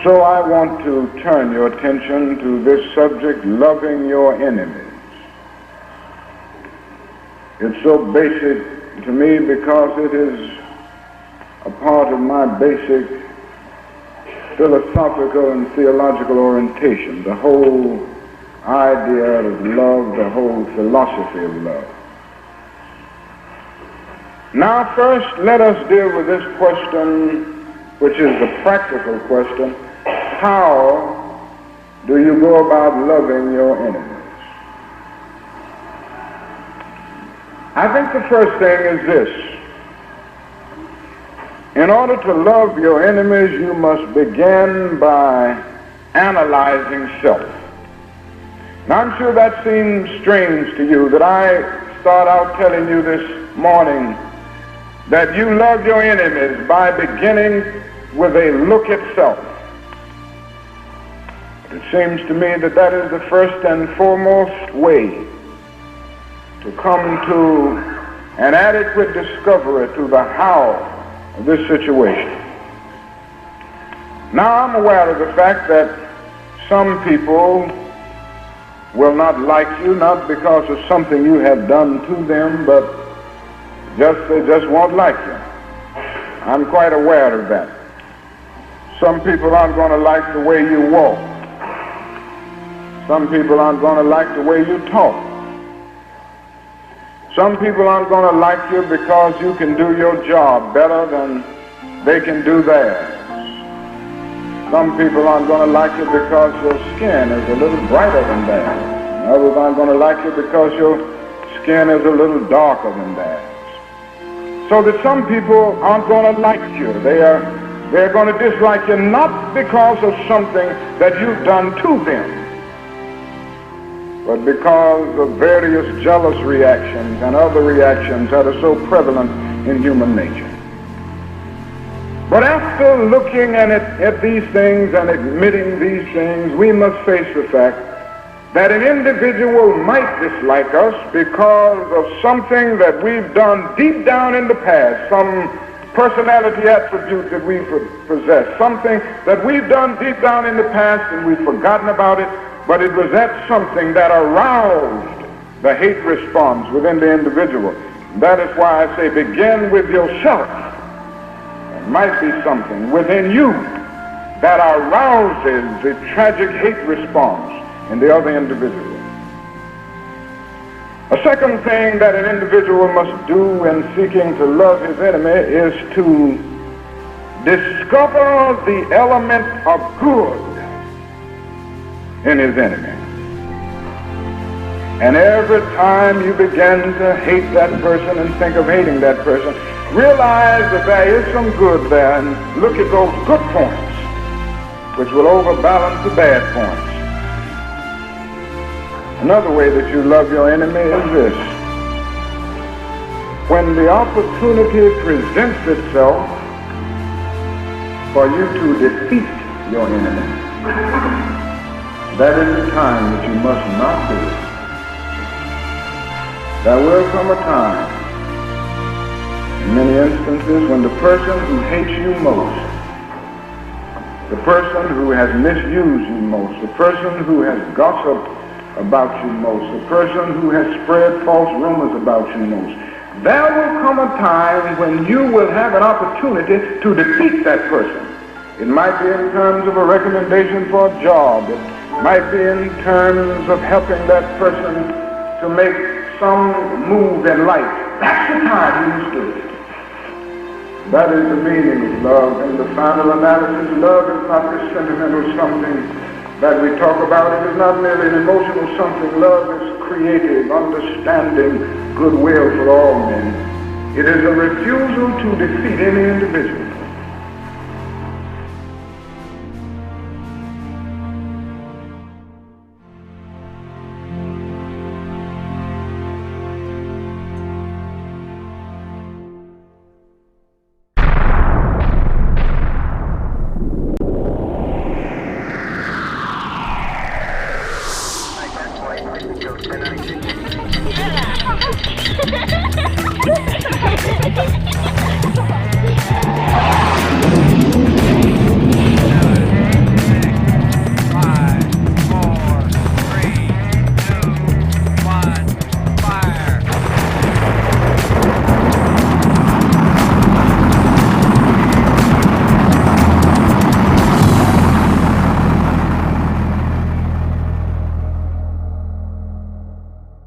So I want to turn your attention to this subject, loving your enemies. It's so basic to me because it is a part of my basic philosophical and theological orientation, the whole idea of love, the whole philosophy of love. Now first, let us deal with this question, which is the practical question: how do you go about loving your enemies? I think the first thing is this: in order to love your enemies, you must begin by analyzing self. Now, I'm sure that seems strange to you that I start out telling you this morning that you love your enemies by beginning with a look at self. But it seems to me that that is the first and foremost way to come to an adequate discovery to the how of this situation. Now, I'm aware of the fact that some people will not like you, not because of something you have done to them, but they just won't like you. I'm quite aware of that. Some people aren't going to like the way you walk. Some people aren't going to like the way you talk. Some people aren't going to like you because you can do your job better than they can do theirs. Some people aren't going to like you because your skin is a little brighter than theirs. Others aren't going to like you because your skin is a little darker than theirs. So that some people aren't going to like you. They're going to dislike you not because of something that you've done to them, but because of various jealous reactions and other reactions that are so prevalent in human nature. But after looking at these things and admitting these things, we must face the fact that an individual might dislike us because of something that we've done deep down in the past, some personality attribute that we possess, something that we've done deep down in the past and we've forgotten about it, but it was that something that aroused the hate response within the individual. That is why I say begin with yourself. There might be something within you that arouses the tragic hate response in the other individual. A second thing that an individual must do in seeking to love his enemy is to discover the element of good in his enemy. And every time you begin to hate that person and think of hating that person, realize that there is some good there and look at those good points which will overbalance the bad points. Another way that you love your enemy is this: when the opportunity presents itself for you to defeat your enemy, that is the time that you must not do it. There will come a time, in many instances, when the person who hates you most, the person who has misused you most, the person who has gossiped about you most, the person who has spread false rumors about you most, there will come a time when you will have an opportunity to defeat that person. It might be in terms of a recommendation for a job. It might be in terms of helping that person to make some move in life. That's the time you must do it. That is the meaning of love. In the final analysis, love is not this sentimental something that we talk about. It is not merely an emotional something. Love is creative, understanding, goodwill for all men. It is a refusal to defeat any individual.